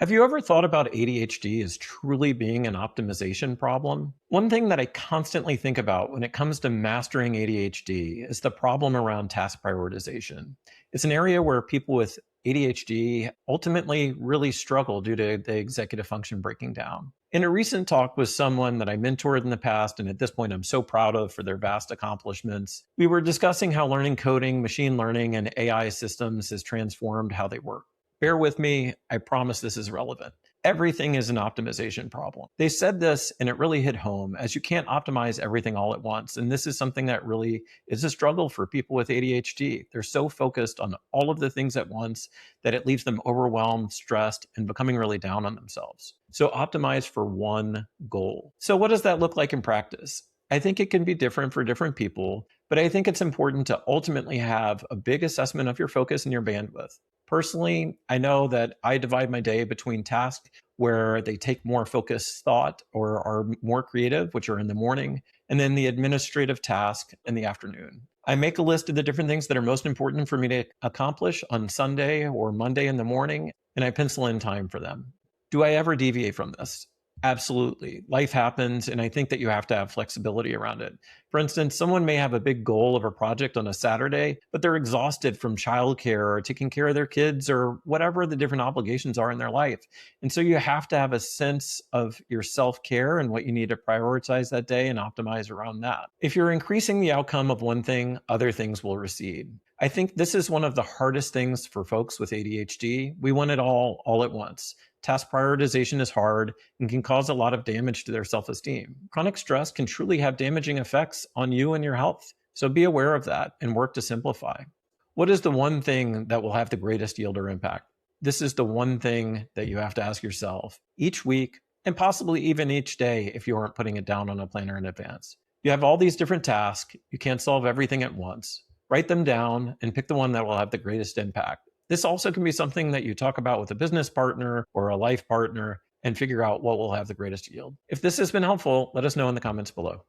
Have you ever thought about ADHD as truly being an optimization problem? One thing that I constantly think about when it comes to mastering ADHD is the problem around task prioritization. It's an area where people with ADHD ultimately really struggle due to the executive function breaking down. In a recent talk with someone that I mentored in the past, and at this point I'm so proud of for their vast accomplishments, we were discussing how learning coding, machine learning, and AI systems has transformed how they work. Bear with me. I promise this is relevant. Everything is an optimization problem. They said this and it really hit home as you can't optimize everything all at once. And this is something that really is a struggle for people with ADHD. They're so focused on all of the things at once that it leaves them overwhelmed, stressed, and becoming really down on themselves. So optimize for one goal. So what does that look like in practice? I think it can be different for different people, but I think it's important to ultimately have a big assessment of your focus and your bandwidth. Personally, I know that I divide my day between tasks where they take more focused thought or are more creative, which are in the morning, and then the administrative task in the afternoon. I make a list of the different things that are most important for me to accomplish on Sunday or Monday in the morning, and I pencil in time for them. Do I ever deviate from this? Absolutely. Life happens, and I think that you have to have flexibility around it. For instance, someone may have a big goal of a project on a Saturday, but they're exhausted from childcare or taking care of their kids or whatever the different obligations are in their life. And so you have to have a sense of your self-care and what you need to prioritize that day and optimize around that. If you're increasing the outcome of one thing, other things will recede. I think this is one of the hardest things for folks with ADHD. We want it all at once. Task prioritization is hard and can cause a lot of damage to their self-esteem. Chronic stress can truly have damaging effects on you and your health. So be aware of that and work to simplify. What is the one thing that will have the greatest yield or impact? This is the one thing that you have to ask yourself each week and possibly even each day if you aren't putting it down on a planner in advance. You have all these different tasks. You can't solve everything at once. Write them down and pick the one that will have the greatest impact. This also can be something that you talk about with a business partner or a life partner and figure out what will have the greatest yield. If this has been helpful, let us know in the comments below.